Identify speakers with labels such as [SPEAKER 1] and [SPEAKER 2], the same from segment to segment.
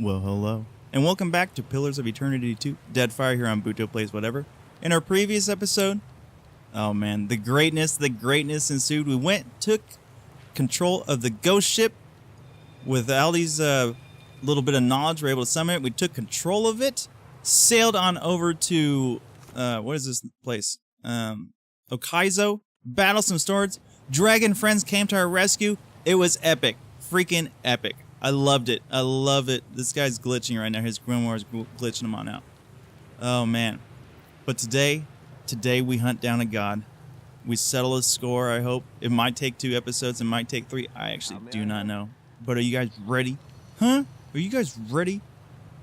[SPEAKER 1] Well, hello. And welcome back to Pillars of Eternity 2, Deadfire here on Buto Plays Whatever. In our previous episode, oh man, the greatness ensued. We took control of the ghost ship with Ali's little bit of knowledge. We were able to summon it. We took control of it, sailed on over to, what is this place? UKAIZO, battled some swords. Dragon friends came to our rescue. It was epic. Freaking epic. I loved it. I love it. This guy's glitching right now. His grimoire's glitching him on out. Oh, man. But today we hunt down a god. We settle a score, I hope. It might take 2 episodes. It might take 3. I actually do not know. But are you guys ready? Huh? Are you guys ready?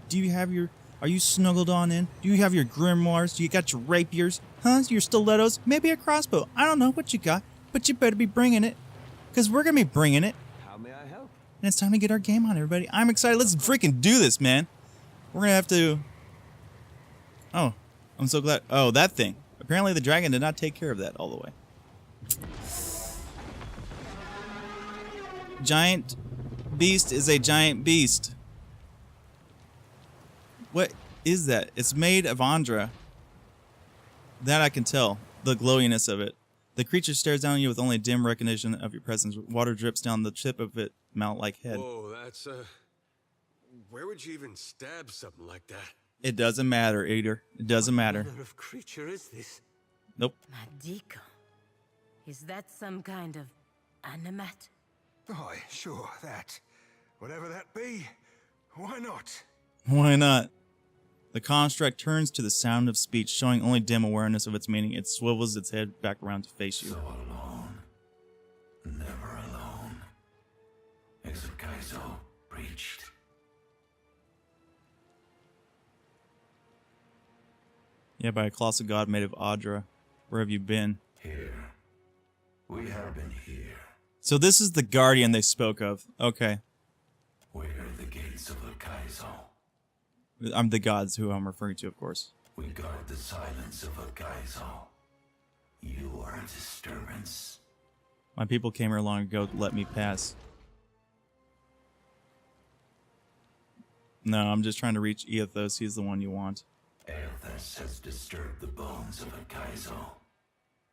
[SPEAKER 1] Do you have your... Are you snuggled on in? Do you have your grimoires? Do you got your rapiers? Huh? Your stilettos? Maybe a crossbow? I don't know what you got. But you better be bringing it. Because we're going to be bringing it.
[SPEAKER 2] How may I help?
[SPEAKER 1] And it's time to get our game on, everybody. I'm excited. Let's freaking do this, man. We're going to have to... Oh, I'm so glad. Oh, that thing. Apparently the dragon did not take care of that all the way. Giant beast is a giant beast. What is that? It's made of Andra. That I can tell. The glowiness of it. The creature stares down at you with only dim recognition of your presence. Water drips down the tip of its mount-like head.
[SPEAKER 2] Whoa, that's where would you even stab something like that?
[SPEAKER 1] It doesn't matter, Eater. It doesn't matter.
[SPEAKER 2] What manner of creature is this?
[SPEAKER 1] Nope.
[SPEAKER 3] Madiko. Is that some kind of animat?
[SPEAKER 4] Aye, sure, that. Whatever that be, why not?
[SPEAKER 1] Why not? The construct turns to the sound of speech, showing only dim awareness of its meaning. It swivels its head back around to face you.
[SPEAKER 5] So alone, never alone. UKAIZO breached.
[SPEAKER 1] Yeah, by a colossal god made of Audra. Where have you been?
[SPEAKER 5] Here. We have been here.
[SPEAKER 1] So this is the guardian they spoke of. Okay.
[SPEAKER 5] Where are the gates of UKAIZO?
[SPEAKER 1] I'm the gods who I'm referring to, of course.
[SPEAKER 5] We guard the silence of UKAIZO. You are a disturbance.
[SPEAKER 1] My people came here long ago to let me pass. No, I'm just trying to reach Eothos. He's the one you want.
[SPEAKER 5] Eothos has disturbed the bones of UKAIZO.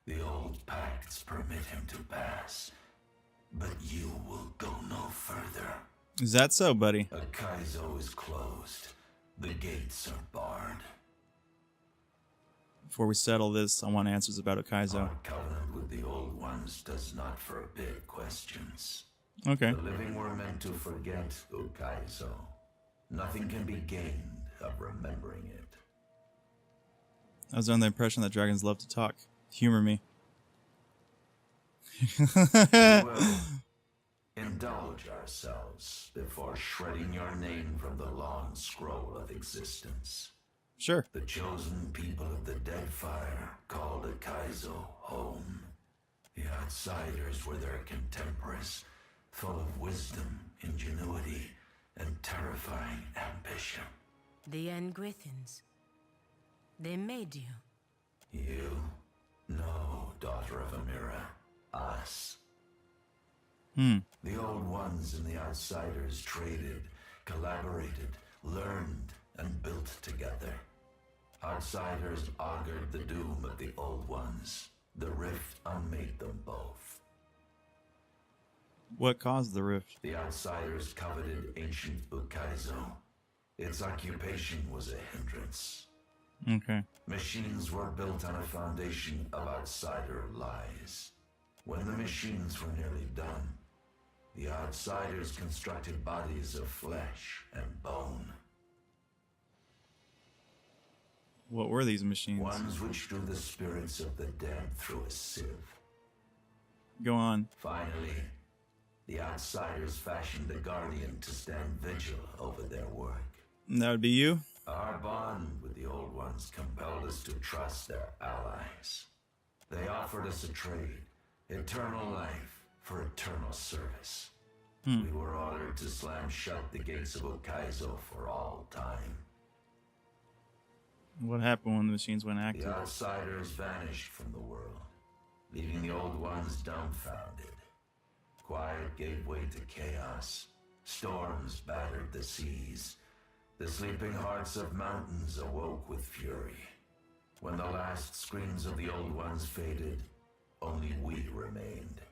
[SPEAKER 5] The old pacts permit him to pass, but you will go no further.
[SPEAKER 1] Is that so, buddy?
[SPEAKER 5] UKAIZO is closed. The gates are barred.
[SPEAKER 1] Before we settle this, I want answers about UKAIZO.
[SPEAKER 5] Our covenant with the old ones does not forbid questions.
[SPEAKER 1] Okay.
[SPEAKER 5] The living were meant to forget UKAIZO. Nothing can be gained of remembering it.
[SPEAKER 1] I was under the impression that dragons love to talk. Humor me.
[SPEAKER 5] Well, indulge ourselves before shredding your name from the long scroll of existence.
[SPEAKER 1] Sure.
[SPEAKER 5] The chosen people of the Deadfire called UKAIZO home. The outsiders were their contemporaries, full of wisdom, ingenuity, and terrifying ambition.
[SPEAKER 3] The Engwithins. They made you.
[SPEAKER 5] You? No, daughter of Amira. Us. The old ones and the outsiders traded, collaborated, learned, and built together. Outsiders augured the doom of the old ones. The rift unmade them both.
[SPEAKER 1] What caused the rift?
[SPEAKER 5] The outsiders coveted ancient UKAIZO. Its occupation was a hindrance.
[SPEAKER 1] Okay.
[SPEAKER 5] Machines were built on a foundation of outsider lies. When the machines were nearly done, the outsiders constructed bodies of flesh and bone.
[SPEAKER 1] What were these machines?
[SPEAKER 5] Ones which drew the spirits of the dead through a sieve.
[SPEAKER 1] Go on.
[SPEAKER 5] Finally, the outsiders fashioned a guardian to stand vigil over their work.
[SPEAKER 1] And that would be you?
[SPEAKER 5] Our bond with the old ones compelled us to trust their allies. They offered us a trade, eternal life for eternal service. We were ordered to slam shut the gates of UKAIZO for all time.
[SPEAKER 1] What happened when the machines went
[SPEAKER 5] The
[SPEAKER 1] active?
[SPEAKER 5] outsiders vanished from the world, leaving the old ones dumbfounded. Quiet gave way to chaos. Storms battered the seas. The sleeping hearts of mountains awoke with fury. When the last screams of the old ones faded, only we remained.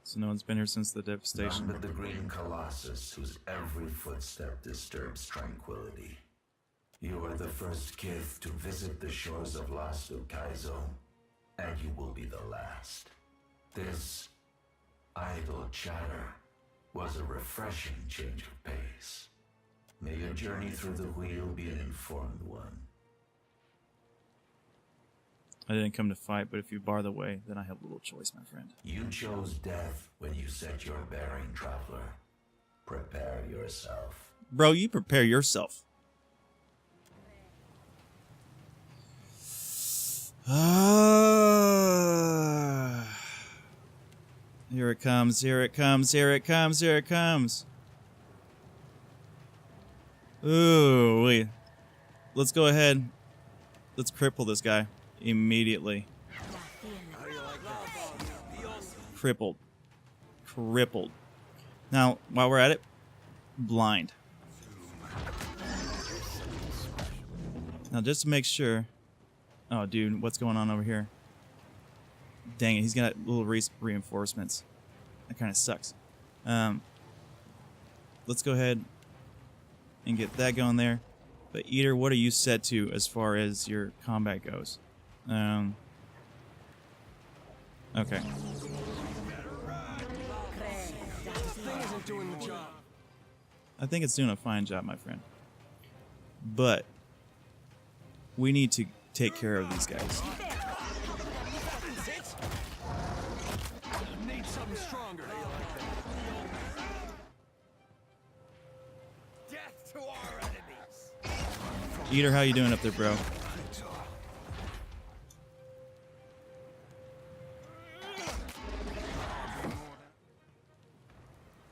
[SPEAKER 1] So no one's been here since the devastation.
[SPEAKER 5] None but the green colossus whose every footstep disturbs tranquility. You are the first kith to visit the shores of lost UKAIZO, and you will be the last. This idle chatter was a refreshing change of pace. May your journey through the wheel be an informed one.
[SPEAKER 1] I didn't come to fight, but if you bar the way, then I have little choice, my friend.
[SPEAKER 5] You chose death when you set your bearing, traveler. Prepare yourself.
[SPEAKER 1] Bro, you prepare yourself. Here it comes, here it comes, here it comes, here it comes. Ooh, wait. Let's go ahead. Let's cripple this guy immediately. Crippled. Crippled. Now, while we're at it, blind. Now, just to make sure. Oh, dude, what's going on over here? Dang it, he's got little reinforcements. That kind of sucks. Let's go ahead and get that going there. But Eater, what are you set to as far as your combat goes? Okay. I think it's doing a fine job, my friend. But we need to take care of these guys. Eater, how you doing up there, bro?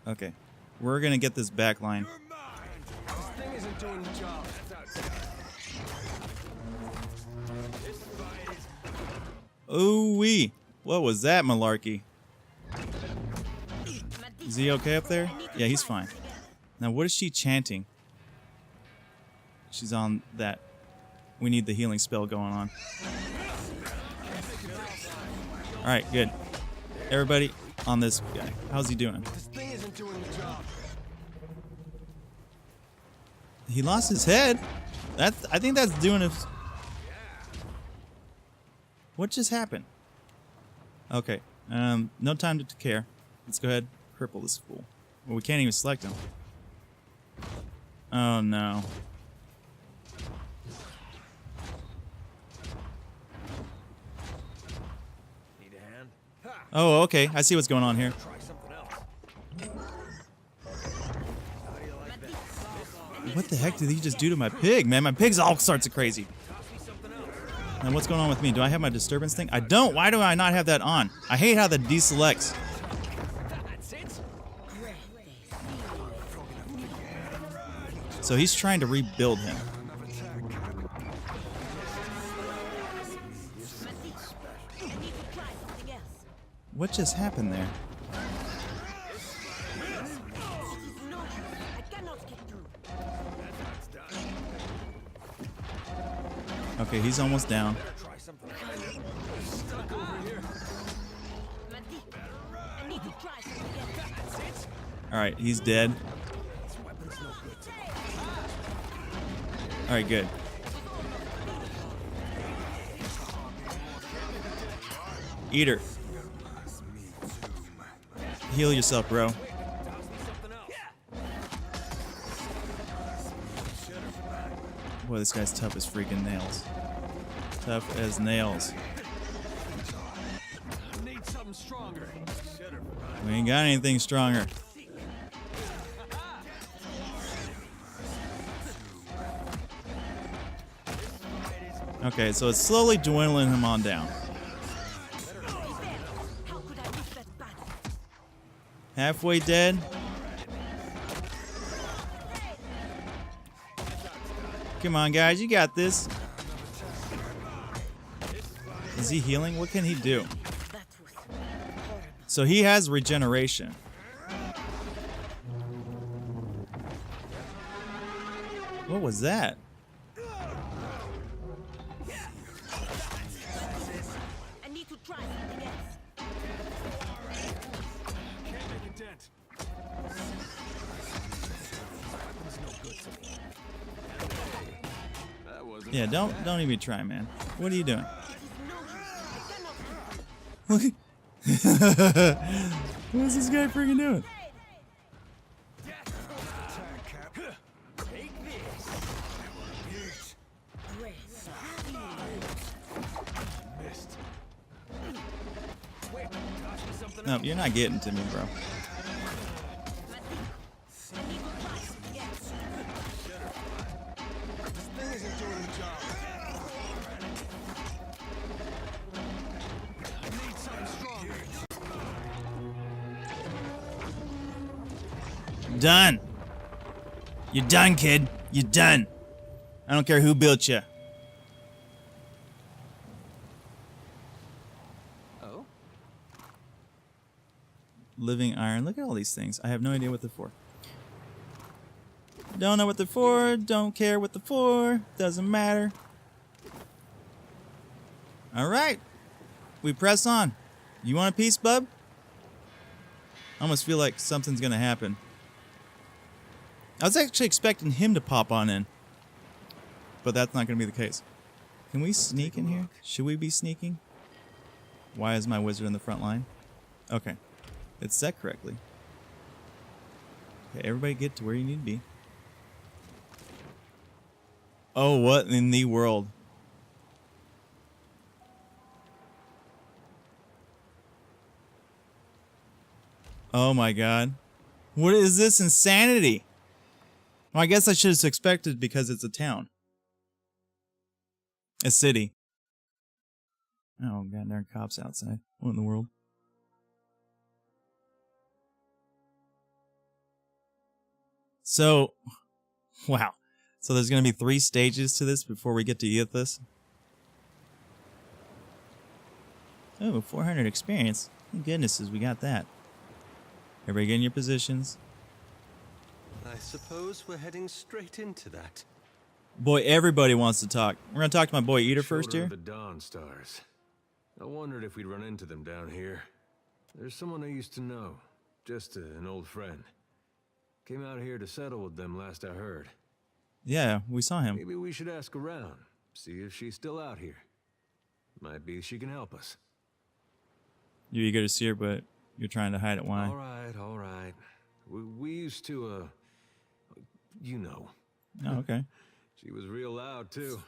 [SPEAKER 1] Okay. We're gonna get this back line. Ooh-wee. What was that malarkey? Is he okay up there? Yeah, he's fine. Now, what is she chanting? She's on that. We need the healing spell going on. Alright, good. Everybody on this guy. How's he doing? He lost his head. I think that's doing it. What just happened? Okay. No time to care. Let's go ahead and cripple this fool. Well, we can't even select him. Oh no. Oh, okay. I see what's going on here. What the heck did he just do to my pig, man? My pig's all sorts of crazy. And what's going on with me? Do I have my disturbance thing? I don't. Why do I not have that on? I hate how that deselects. So he's trying to rebuild him. What just happened there? Okay, he's almost down. Alright, he's dead. Alright, good. Eater. Heal yourself, bro. Boy, this guy's tough as freaking nails. Tough as nails. We ain't got anything stronger. Okay, so it's slowly dwindling him on down. Halfway dead. Come on, guys, you got this. Is he healing? What can he do? So he has regeneration. What was that?
[SPEAKER 3] I need to try something else.
[SPEAKER 4] Can't make a dent. That wasn't
[SPEAKER 1] Yeah, don't even try, man. What are you doing? What is this guy freaking doing? No, you're not getting to me, bro. Done. You're done, kid. You're done. I don't care who built you.
[SPEAKER 4] Oh?
[SPEAKER 1] Living iron. Look at all these things. I have no idea what they're for. Don't know what they're for. Don't care what they're for. Doesn't matter. All right. We press on. You want a piece, bub? I almost feel like something's going to happen. I was actually expecting him to pop on in. But that's not going to be the case. Can we sneak in here? Should we be sneaking? Why is my wizard in the front line? Okay. It's set correctly. Okay, everybody get to where you need to be. Oh, what in the world? Oh my god. What is this insanity? Well, I guess I should have expected because it's a town. A city. Oh god, there are cops outside. What in the world? So, wow. So there's going to be 3 stages to this before we get to eat this? Oh, 400 experience. Thank goodnesses we got that. Everybody get in your positions.
[SPEAKER 2] I suppose we're heading straight into that.
[SPEAKER 1] Boy, everybody wants to talk. We're going to talk to my boy Eater first
[SPEAKER 2] Shoulder
[SPEAKER 1] here.
[SPEAKER 2] of the Dawn Stars. I wondered if we'd run into them down here. There's someone I used to know. Just an old friend. Came out here to settle with them last I heard.
[SPEAKER 1] Yeah, we saw him.
[SPEAKER 2] Maybe we should ask around. See if she's still out here. Might be she can help us.
[SPEAKER 1] You're eager to see her, but you're trying to hide it. Why?
[SPEAKER 2] All right. We used to, you know.
[SPEAKER 1] Oh, okay.
[SPEAKER 2] She was real loud, too.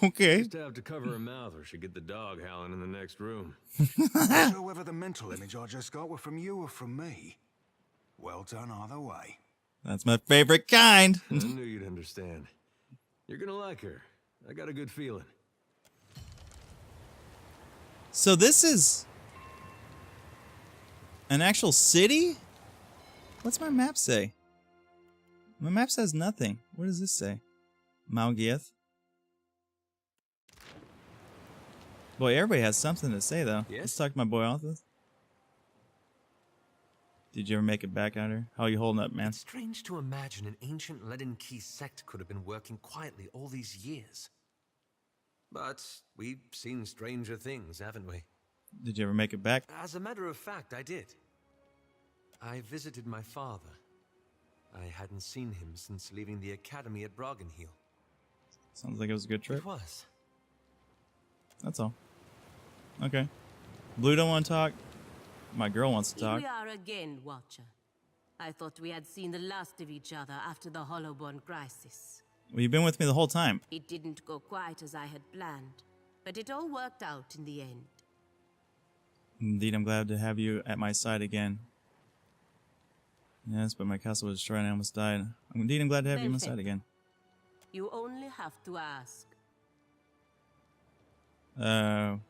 [SPEAKER 1] Okay.
[SPEAKER 2] Used to have to cover her mouth or she'd get the dog howling in the next room.
[SPEAKER 4] Not sure whether the mental image I just got were from you or from me. Well done either way.
[SPEAKER 1] That's my favorite kind.
[SPEAKER 2] I knew you'd understand. You're gonna like her. I got a good feeling.
[SPEAKER 1] So this is an actual city? What's my map say? My map says nothing. What does this say? Malgieth? Boy, everybody has something to say, though.
[SPEAKER 2] Yes?
[SPEAKER 1] Let's talk to my boy Arthur. Did you ever make it back out here? How are you holding up, man?
[SPEAKER 6] It's strange to imagine an ancient Leaden Key sect could have been working quietly all these years. But we've seen stranger things, haven't we?
[SPEAKER 1] Did you ever make it back?
[SPEAKER 6] As a matter of fact, I did. I visited my father. I hadn't seen him since leaving the academy at Broggenhiel.
[SPEAKER 1] Sounds like it was a good trip.
[SPEAKER 6] It was.
[SPEAKER 1] That's all. Okay. Blue don't want to talk. My girl wants to
[SPEAKER 3] Here
[SPEAKER 1] talk.
[SPEAKER 3] we are again, Watcher. I thought we had seen the last of each other after the Hollowborn crisis.
[SPEAKER 1] Well, you've been with me the whole time.
[SPEAKER 3] It didn't go quite as I had planned, but it all worked out in the end.
[SPEAKER 1] Indeed, I'm glad to have you at my side again. Yes, but my castle was destroyed and I almost died. Indeed, I'm glad to have you on my side again.
[SPEAKER 3] You only have to ask.
[SPEAKER 1] Very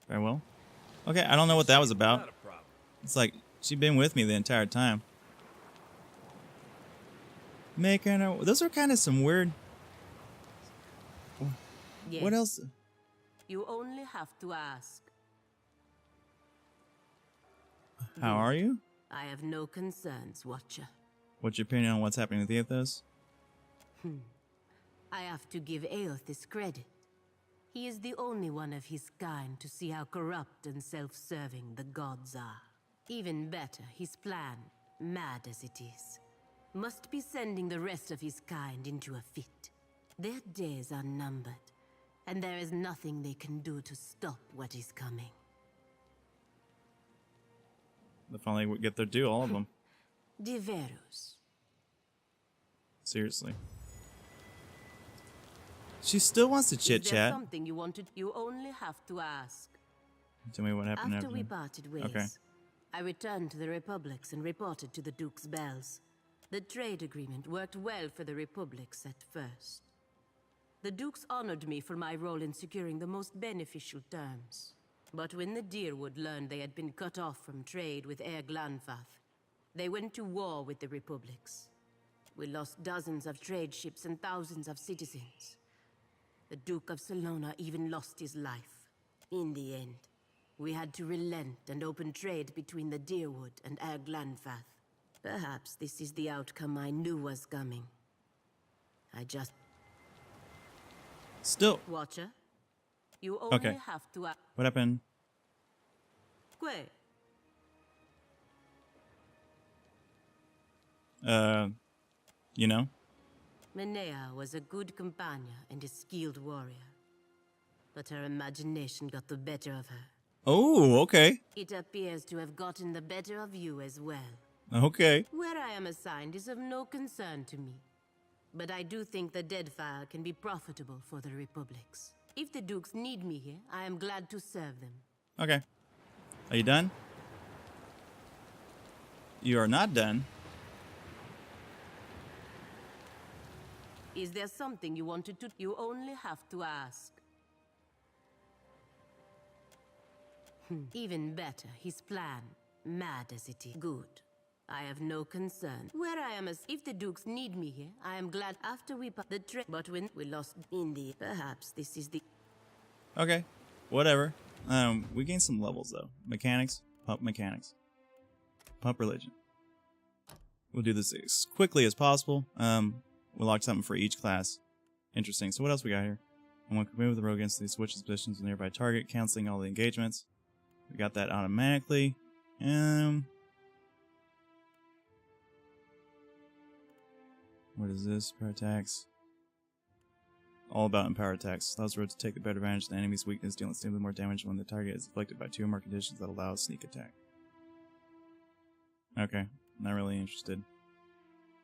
[SPEAKER 1] well. Okay, I don't know what that was about. It's like, she's been with me the entire time. Make her know. Those are kind of some weird...
[SPEAKER 3] Yes.
[SPEAKER 1] What else?
[SPEAKER 3] You only have to ask.
[SPEAKER 1] How are you?
[SPEAKER 3] I have no concerns, Watcher.
[SPEAKER 1] What's your opinion on what's happening with Ethos?
[SPEAKER 3] I have to give Aoth his credit. He is the only one of his kind to see how corrupt and self-serving the gods are. Even better, his plan, mad as it is, must be sending the rest of his kind into a fit. Their days are numbered, and there is nothing they can do to stop what is coming.
[SPEAKER 1] They finally get their due, all of them.
[SPEAKER 3] Diverus.
[SPEAKER 1] Seriously. She still wants to chit
[SPEAKER 3] Is there
[SPEAKER 1] chat.
[SPEAKER 3] something you wanted? You only have to ask.
[SPEAKER 1] Tell me what happened
[SPEAKER 3] After
[SPEAKER 1] after.
[SPEAKER 3] we parted ways,
[SPEAKER 1] Okay.
[SPEAKER 3] I returned to the Republics and reported to the Duke's bells. The trade agreement worked well for the Republics at first. The Dukes honored me for my role in securing the most beneficial terms. But when the Deerwood learned they had been cut off from trade with Air Glanfath, they went to war with the Republics. We lost dozens of trade ships and thousands of citizens. The Duke of Salona even lost his life. In the end, we had to relent and open trade between the Deerwood and Air Glanfath. Perhaps this is the outcome I knew was coming. I just...
[SPEAKER 1] Still.
[SPEAKER 3] Watcher, you only
[SPEAKER 1] Okay.
[SPEAKER 3] have to...
[SPEAKER 1] What happened?
[SPEAKER 3] Que?
[SPEAKER 1] You know?
[SPEAKER 3] Menea was a good companion and a skilled warrior. But her imagination got the better of her.
[SPEAKER 1] Oh, okay.
[SPEAKER 3] It appears to have gotten the better of you as well.
[SPEAKER 1] Okay.
[SPEAKER 3] Where I am assigned is of no concern to me. But I do think the Deadfire can be profitable for the Republics. If the Dukes need me here, I am glad to serve them.
[SPEAKER 1] Okay. Are you done? You are not done.
[SPEAKER 3] Is there something you wanted to... You only have to ask. Even better, his plan, mad as it is. Good. I have no concern. Where I am as... If the Dukes need me here, I am glad after we... The trip. But when we lost in the... Perhaps this is the...
[SPEAKER 1] Okay. Whatever. We gained some levels though. Mechanics. Pump mechanics. Pump religion. We'll do this as quickly as possible. We'll lock something for each class. Interesting. So what else we got here? And when we move the rogue against these switches positions with a nearby target, canceling all the engagements. We got that automatically. What is this? Power attacks. All about empower attacks. Allows the rogue to take the better advantage of the enemy's weakness, dealing significantly more damage when the target is afflicted by 2 or more conditions that allow a sneak attack. Okay, not really interested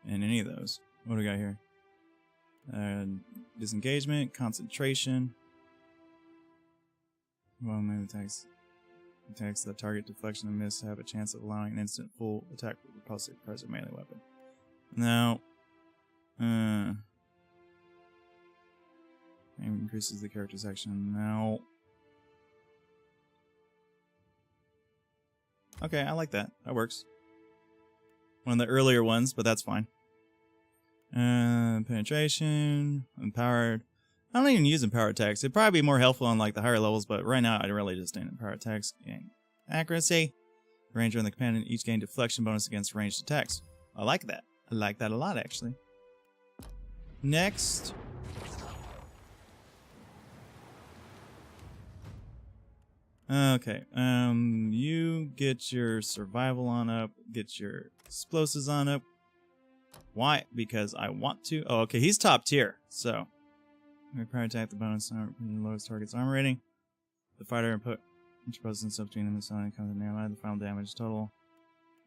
[SPEAKER 1] in any of those. What do we got here? Disengagement, concentration. Well, main attacks the target, deflection and miss have a chance of allowing an instant full attack with repulsive present melee weapon. Now, increases the character's action. Now, okay, I like that. That works. One of the earlier ones, but that's fine. Penetration, empowered. I don't even use empower attacks. It'd probably be more helpful on like the higher levels, but right now I really just ain't empower attacks. Gain accuracy. Ranger and the companion each gain deflection bonus against ranged attacks. I like that. I like that a lot actually. Next. Okay. You get your survival on up, get your explosives on up. Why? Because I want to. Oh, okay. He's top tier. So, require attack the bonus lowest target's armor rating. The fighter input each presence up between them and sound comes in nearby. The final damage total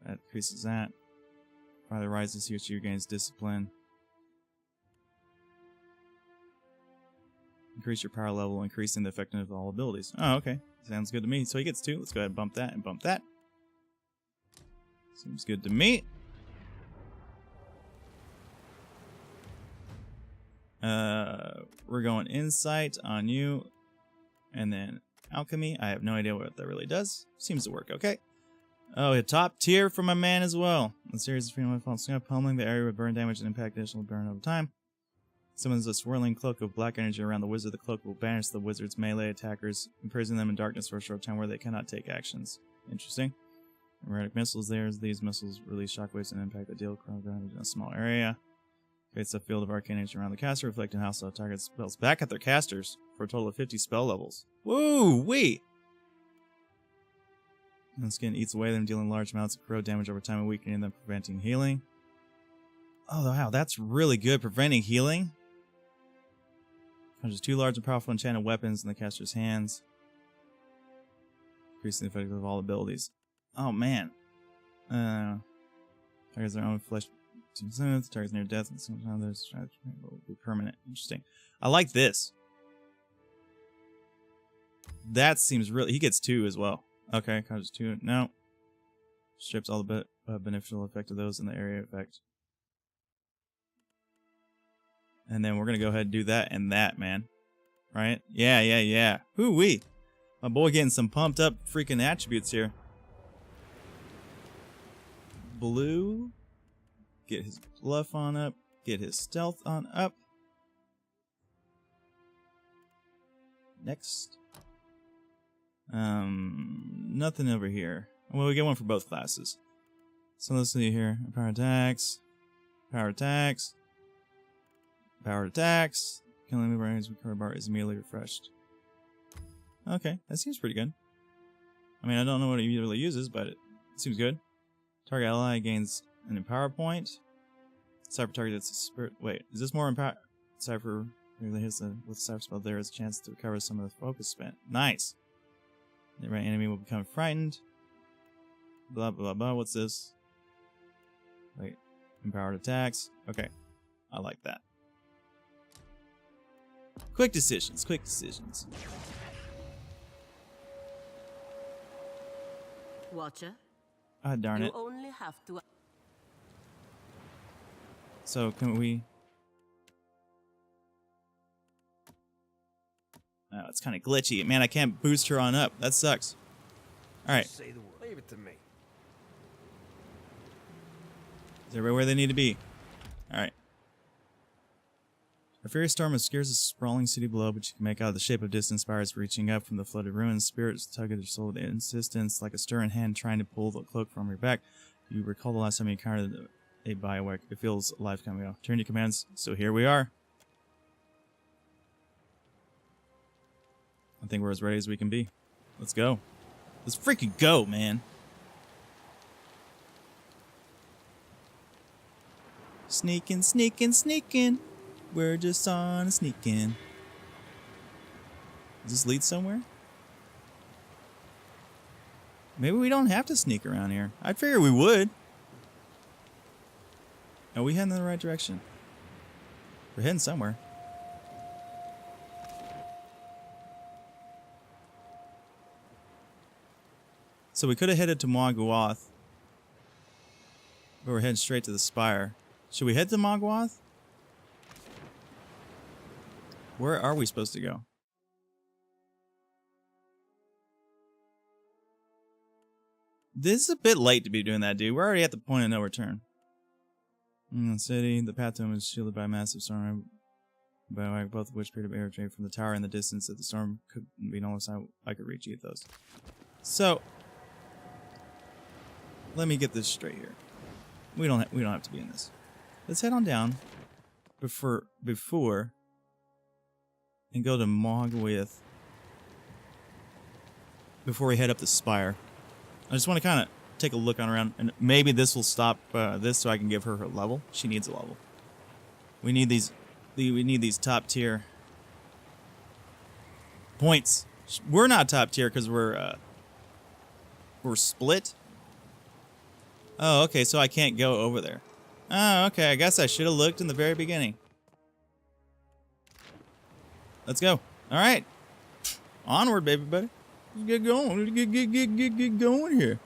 [SPEAKER 1] that increases that. Fighter rises, he or she gains discipline. Increase your power level, increasing the effectiveness of all abilities. Oh, okay. Sounds good to me. So he gets 2. Let's go ahead and bump that and bump that. Seems good to me. We're going insight on you, and then alchemy. I have no idea what that really does. Seems to work okay. Oh, a top tier for my man as well. A series of freedom falls pummeling the area with burn damage and impact additional burn over time. Summons a swirling cloak of black energy around the wizard. The cloak will banish the wizard's melee attackers, imprisoning them in darkness for a short time where they cannot take actions. Interesting. Erratic missiles. These missiles release shockwaves and impact that deal crowd damage in a small area. Creates a field of arcane energy around the caster, reflecting hostile target spells back at their casters for a total of 50 spell levels. Woo! Wait! And skin eats away them, dealing large amounts of corrode damage over time and weakening them, preventing healing. Oh, wow, that's really good. Preventing healing. Conjures 2 large and powerful enchanted weapons in the caster's hands. Increasing the effect of all abilities. Oh, man. Targets their own flesh. Targets near death, and sometimes there's will be permanent. Interesting. I like this. That seems really. He gets 2 as well. Okay, conjures 2. No. Strips all the beneficial effect of those in the area effect. And then we're gonna go ahead and do that and that, man. Right? Yeah. Hoo-wee. My boy getting some pumped up freaking attributes here. Blue. Get his bluff on up. Get his stealth on up. Next. Nothing over here. Well, we get one for both classes. So let's see here. Power attacks. Power attacks. Power attacks. Killing the range recovery bar is immediately refreshed. Okay, that seems pretty good. I mean, I don't know what he really uses, but it seems good. Target ally gains an empower point. Cypher target that's a spirit. Wait, is this more empower? Cypher really hits with the Cypher spell. There is a chance to recover some of the focus spent. Nice. The right enemy will become frightened. Blah blah blah. What's this? Wait, empowered attacks. Okay, I like that. Quick decisions. Quick decisions.
[SPEAKER 3] Watcher,
[SPEAKER 1] Ah, darn
[SPEAKER 3] you
[SPEAKER 1] it.
[SPEAKER 3] only have to.
[SPEAKER 1] So can we? Oh, it's kind of glitchy. Man, I can't boost her on up. That sucks. All right.
[SPEAKER 6] Say the word. Leave it to me.
[SPEAKER 1] Is everybody where they need to be? All right. A furious storm obscures the sprawling city below, but you can make out the shape of distant spires reaching up from the flooded ruins. Spirits tug at your soul with insistence, like a stirring hand trying to pull the cloak from your back. You recall the last time you encountered a Bioware. It feels alive coming out. Turn your commands. So here we are. I think we're as ready as we can be. Let's go. Let's freaking go, man. Sneaking, sneaking, sneaking. We're just on a sneaking. Does this lead somewhere? Maybe we don't have to sneak around here. I figure we would. Are we heading in the right direction? We're heading somewhere. So we could have headed to Mogwath, but we're heading straight to the spire. Should we head to Mogwath? Where are we supposed to go? This is a bit late to be doing that, dude. We're already at the point of no return. In the city, the path to him is shielded by a massive storm, both of which appear to be air trade from the tower in the distance that the storm could be noticed. I could reach either of those. So, let me get this straight here. We don't have to be in this. Let's head on down before and go to Mogwath before we head up the spire. I just want to kind of take a look on around, and maybe this will stop this so I can give her level. She needs a level. We need these. We need these top tier points. We're not top tier because we're split. Oh, okay. So I can't go over there. Oh, okay. I guess I should have looked in the very beginning. Let's go. All right. Onward, baby buddy. Let's get going. Let's get going here.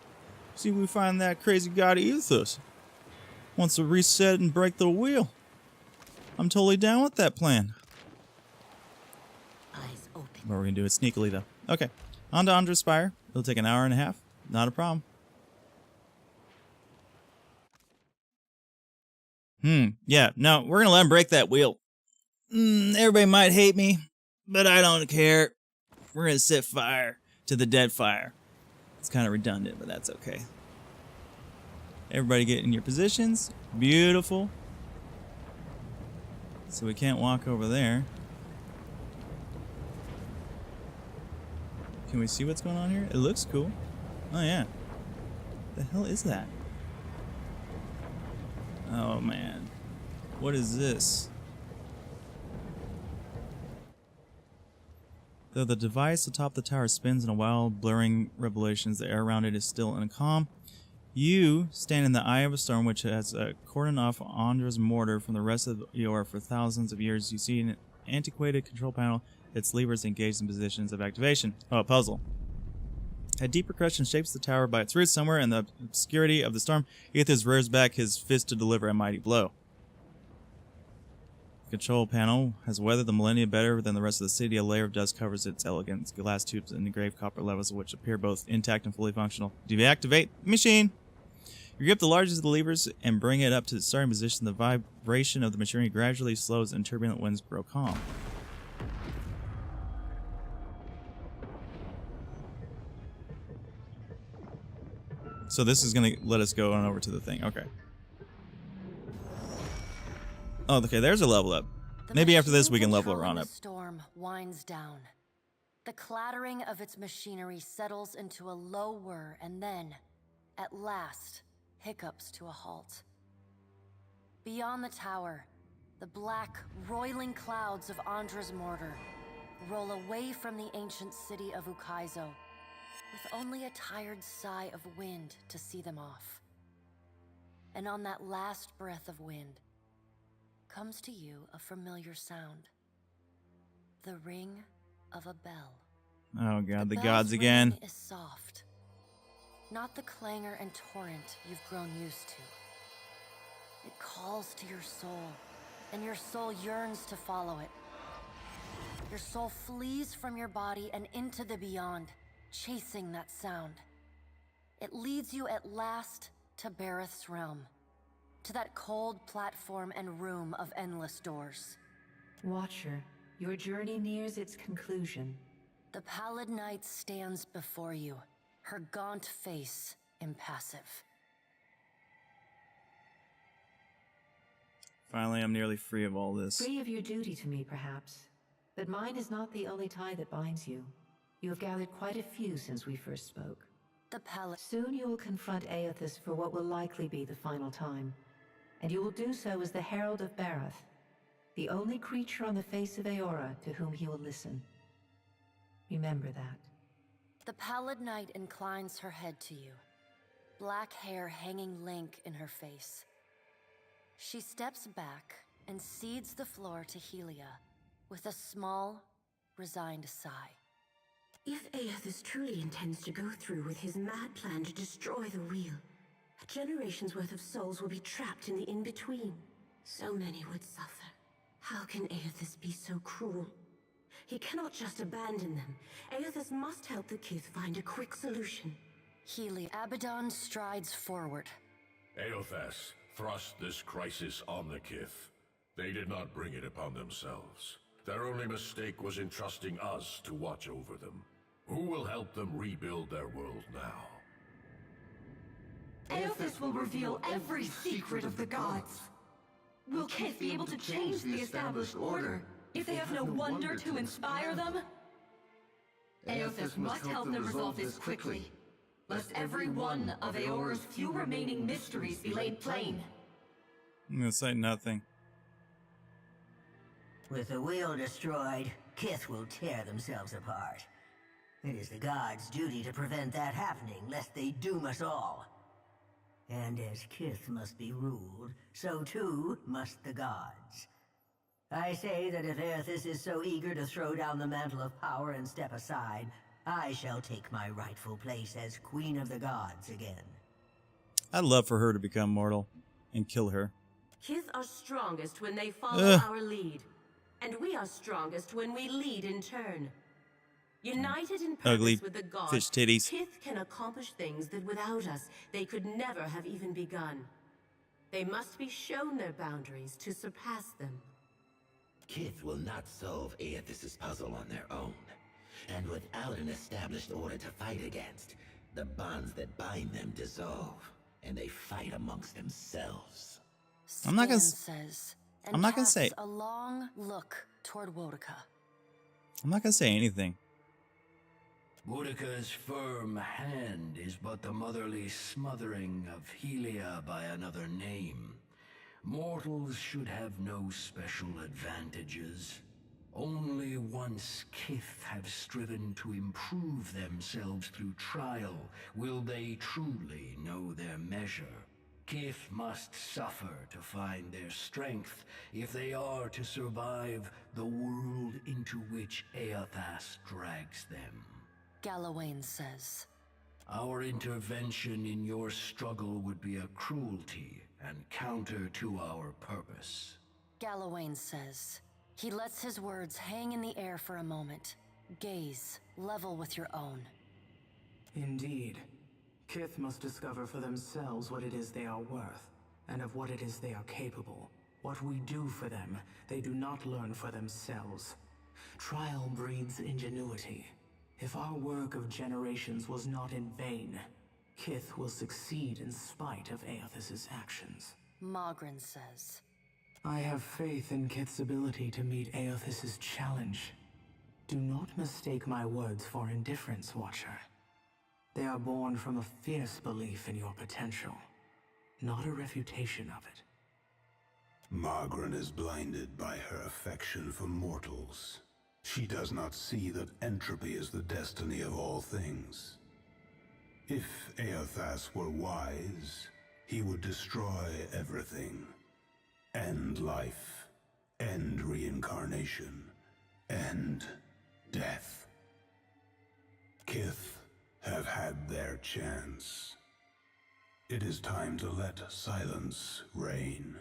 [SPEAKER 1] See if we find that crazy god Ethos. Wants to reset and break the wheel. I'm totally down with that plan.
[SPEAKER 3] Eyes open.
[SPEAKER 1] But we're going to do it sneakily, though. Okay. On to Andra's Spire. It'll take an hour and a half. Not a problem. Yeah. No, we're going to let him break that wheel. Everybody might hate me, but I don't care. We're going to set fire to the Deadfire. It's kind of redundant, but that's okay. Everybody get in your positions. Beautiful. So we can't walk over there. Can we see what's going on here? It looks cool. Oh yeah. The hell is that? Oh man. What is this? Though the device atop the tower spins in a wild, blurring revelations, the air around it is still and calm. You stand in the eye of a storm which has cordoned off Andra's mortar from the rest of Eora for thousands of years. You see an antiquated control panel, its levers engaged in positions of activation. Oh, a puzzle. A deep percussion shapes the tower by its roots. Somewhere in the obscurity of the storm, Aethys rears back his fist to deliver a mighty blow. The control panel has weathered the millennia better than the rest of the city. A layer of dust covers its elegant glass tubes and engraved copper levels, which appear both intact and fully functional. Deactivate machine. You grip the largest of the levers and bring it up to the starting position. The vibration of the machinery gradually slows and turbulent winds grow calm. So this is going to let us go on over to the thing. Okay. Oh, okay, there's a level up. Maybe after this we can level her on up.
[SPEAKER 7] The storm winds down. The clattering of its machinery settles into a low whir and then, at last, hiccups to a halt. Beyond the tower, the black, roiling clouds of Andra's mortar roll away from the ancient city of UKAIZO, with only a tired sigh of wind to see them off. And on that last breath of wind comes to you a familiar sound. The ring of a bell.
[SPEAKER 1] Oh god, the
[SPEAKER 7] bell's
[SPEAKER 1] gods again.
[SPEAKER 7] ring is soft. Not the clangor and torrent you've grown used to. It calls to your soul, and your soul yearns to follow it. Your soul flees from your body and into the beyond, chasing that sound. It leads you at last to Bareth's realm, to that cold platform and room of endless doors.
[SPEAKER 8] Watcher, your journey nears its conclusion.
[SPEAKER 7] The pallid night stands before you, her gaunt face impassive.
[SPEAKER 1] Finally, I'm nearly free of all this.
[SPEAKER 8] Free of your duty to me, perhaps. But mine is not the only tie that binds you. You have gathered quite a few since we first spoke.
[SPEAKER 7] The pallid...
[SPEAKER 8] Soon you will confront Aethys for what will likely be the final time. And you will do so as the Herald of Bareth, the only creature on the face of Eora to whom he will listen. Remember that.
[SPEAKER 7] The pallid night inclines her head to you, black hair hanging lank in her face. She steps back and cedes the floor to Helia with a small, resigned sigh.
[SPEAKER 3] If Aethys truly intends to go through with his mad plan to destroy the wheel, a generation's worth of souls will be trapped in the in-between. So many would suffer. How can Aethys be so cruel? He cannot just abandon them. Aethys must help the Kith find a quick solution.
[SPEAKER 7] Helia. Abaddon strides forward.
[SPEAKER 9] Aethys thrust this crisis on the Kith. They did not bring it upon themselves. Their only mistake was entrusting us to watch over them. Who will help them rebuild their world now?
[SPEAKER 10] Aethys will reveal every secret of the gods. Will Kith be able to change the established order if they have no wonder to inspire them? Aethys must help them resolve this quickly, lest every one of Eora's few remaining mysteries be laid plain.
[SPEAKER 1] I'm gonna say nothing.
[SPEAKER 11] With the wheel destroyed, Kith will tear themselves apart. It is the gods' duty to prevent that happening, lest they doom us all. And as Kith must be ruled, so too must the gods. I say that if Aethys is so eager to throw down the mantle of power and step aside, I shall take my rightful place as Queen of the Gods again.
[SPEAKER 1] I'd love for her to become mortal and kill her.
[SPEAKER 3] Kith are strongest when they follow our lead, and we are strongest when we lead in turn. United in purpose
[SPEAKER 1] Ugly
[SPEAKER 3] with the gods,
[SPEAKER 1] fish titties.
[SPEAKER 3] Kith can accomplish things that without us they could never have even begun. They must be shown their boundaries to surpass them.
[SPEAKER 5] Kith will not solve Aethys' puzzle on their own. And without an established order to fight against, the bonds that bind them dissolve, and they fight amongst themselves.
[SPEAKER 1] I'm not gonna
[SPEAKER 7] Stan says, and
[SPEAKER 1] I'm not gonna say.
[SPEAKER 7] casts a long look toward Wotica.
[SPEAKER 1] I'm not gonna say anything.
[SPEAKER 5] Boudica's firm hand is but the motherly smothering of Helia by another name. Mortals should have no special advantages. Only once Kith have striven to improve themselves through trial will they truly know their measure. Kith must suffer to find their strength if they are to survive the world into which Eothas drags them.
[SPEAKER 7] Galawain says.
[SPEAKER 5] Our intervention in your struggle would be a cruelty and counter to our purpose.
[SPEAKER 7] Galawain says. He lets his words hang in the air for a moment. Gaze, level with your own.
[SPEAKER 12] Indeed. Kith must discover for themselves what it is they are worth, and of what it is they are capable. What we do for them, they do not learn for themselves. Trial breeds ingenuity. If our work of generations was not in vain, Kith will succeed in spite of Eothas' actions.
[SPEAKER 7] Magrin says.
[SPEAKER 12] I have faith in Kith's ability to meet Eothas' challenge. Do not mistake my words for indifference, Watcher. They are born from a fierce belief in your potential, not a refutation of it.
[SPEAKER 4] Margaret is blinded by her affection for mortals. She does not see that entropy is the destiny of all things. If Eothas were wise, he would destroy everything. End life, end reincarnation, end death. Kith have had their chance. It is time to let silence reign.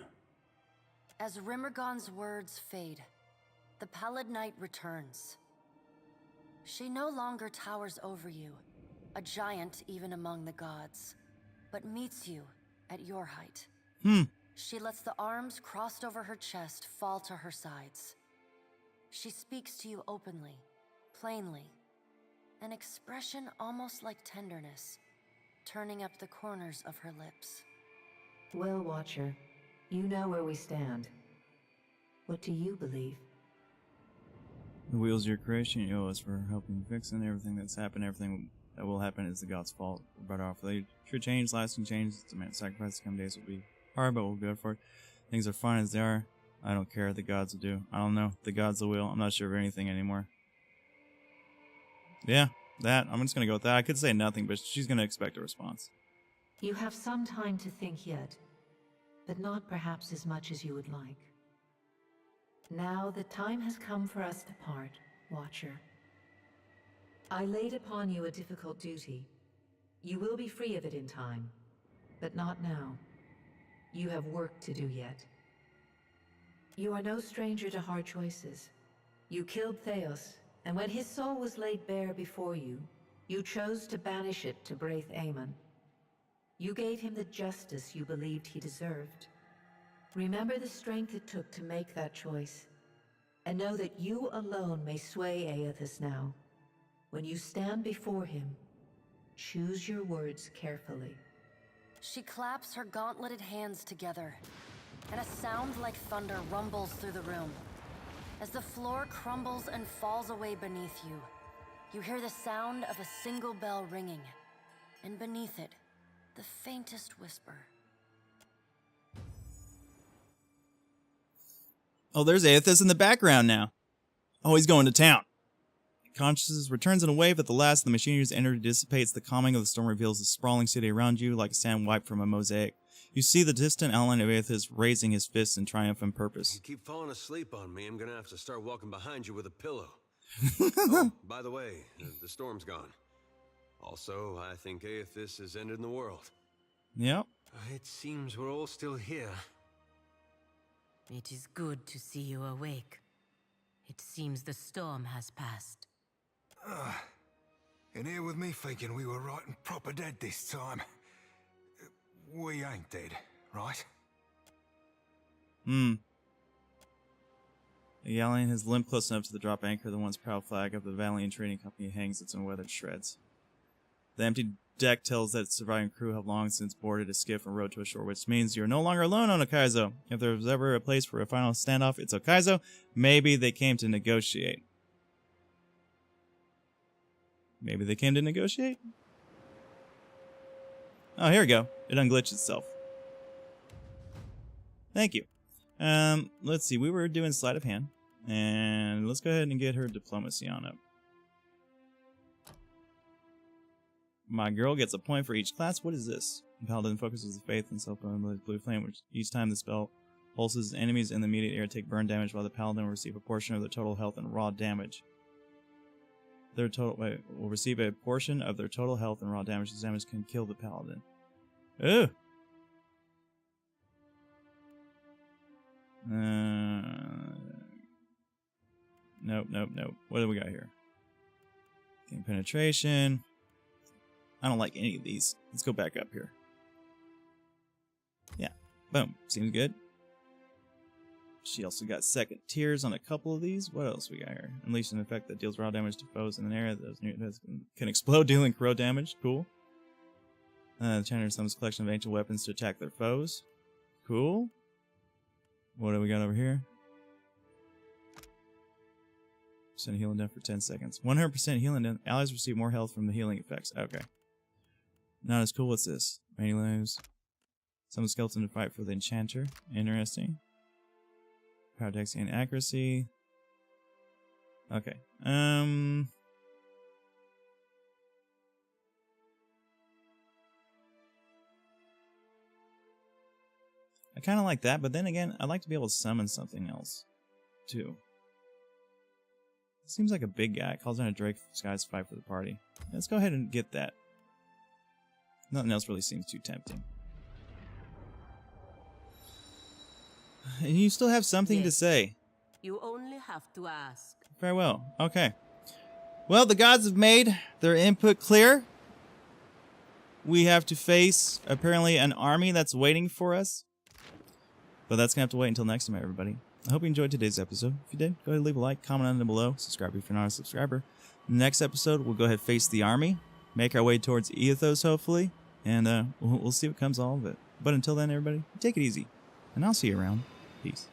[SPEAKER 7] As Rimmergon's words fade, the Pallid Knight returns. She no longer towers over you, a giant even among the gods, but meets you at your height. She lets the arms crossed over her chest fall to her sides. She speaks to you openly, plainly, an expression almost like tenderness, turning up the corners of her lips.
[SPEAKER 8] Well, Watcher, you know where we stand. What do you believe?
[SPEAKER 1] The wheels of your creation, you owe us for helping fix, and everything that's happened, everything that will happen is the God's fault. We're better off. They should change, lasting change. It's a man sacrifice. Come days will be hard, but we'll go for it. Things are fine as they are. I don't care. The gods will do. I don't know. The gods will. I'm not sure of anything anymore. Yeah, that. I'm just going to go with that. I could say nothing, but she's going to expect a response.
[SPEAKER 8] You have some time to think yet, but not perhaps as much as you would like. Now the time has come for us to part, Watcher. I laid upon you a difficult duty. You will be free of it in time, but not now. You have work to do yet. You are no stranger to hard choices. You killed Theos, and when his soul was laid bare before you, you chose to banish it to Braith Aemon. You gave him the justice you believed he deserved. Remember the strength it took to make that choice, and know that you alone may sway Eothas now. When you stand before him, choose your words carefully.
[SPEAKER 7] She claps her gauntleted hands together, and a sound like thunder rumbles through the room. As the floor crumbles and falls away beneath you, you hear the sound of a single bell ringing, and beneath it, the faintest whisper.
[SPEAKER 1] Oh, there's Eothas in the background now. Oh, he's going to town. Consciousness returns in a wave. At the last, the machinery's energy dissipates. The calming of the storm reveals the sprawling city around you like a sand wipe from a mosaic. You see the distant outline of Eothas raising his fists in triumph and purpose.
[SPEAKER 2] You keep falling asleep on me, I'm gonna have to start walking behind you with a pillow. Oh, by the way, the storm's gone. Also, I think Eothas has ended in the world.
[SPEAKER 1] Yep.
[SPEAKER 2] It seems we're all still here.
[SPEAKER 3] It is good to see you awake. It seems the storm has passed.
[SPEAKER 4] In here with me thinking we were right and proper dead this time. We ain't dead, right?
[SPEAKER 1] The Galleon has limped close enough to the drop anchor. The once proud flag of the Valiant Trading Company hangs its unweathered shreds. The empty deck tells that surviving crew have long since boarded a skiff and rowed to a shore, which means you're no longer alone on UKAIZO. If there was ever a place for a final standoff, it's UKAIZO. Maybe they came to negotiate. Maybe they came to negotiate? Oh, here we go. It unglitched itself. Thank you. Let's see. We were doing sleight of hand. And let's go ahead and get her diplomacy on up. My girl gets a point for each class. What is this? The paladin focuses the faith and self-blue flame, which each time the spell pulses, enemies in the immediate area take burn damage, while the paladin will receive a portion of their total health and raw damage. Will receive a portion of their total health and raw damage. This damage can kill the paladin. Ugh. Nope. What do we got here? Game penetration. I don't like any of these. Let's go back up here. Yeah. Boom. Seems good. She also got second tiers on a couple of these. What else we got here? Unleash an effect that deals raw damage to foes in an area that can explode, dealing corrode damage. Cool. The Chandler summons a collection of ancient weapons to attack their foes. Cool. What do we got over here? Percent healing down for 10 seconds. 100% healing down. Allies receive more health from the healing effects. Okay. Not as cool. What's this? Many lives. Summon skeleton to fight for the enchanter. Interesting. Power dex and accuracy. Okay. I kind of like that, but then again, I'd like to be able to summon something else, too. Seems like a big guy. Calls down a Drake skies fight for the party. Let's go ahead and get that. Nothing else really seems too tempting. And you still have something to say.
[SPEAKER 3] You only have to ask.
[SPEAKER 1] Very well. Okay. Well, the gods have made their input clear. We have to face, apparently, an army that's waiting for us. But that's going to have to wait until next time, everybody. I hope you enjoyed today's episode. If you did, go ahead and leave a like, comment on it below, subscribe if you're not a subscriber. Next episode, we'll go ahead and face the army, make our way towards Ethos, hopefully, and we'll see what comes all of it. But until then, everybody, take it easy, and I'll see you around. Peace.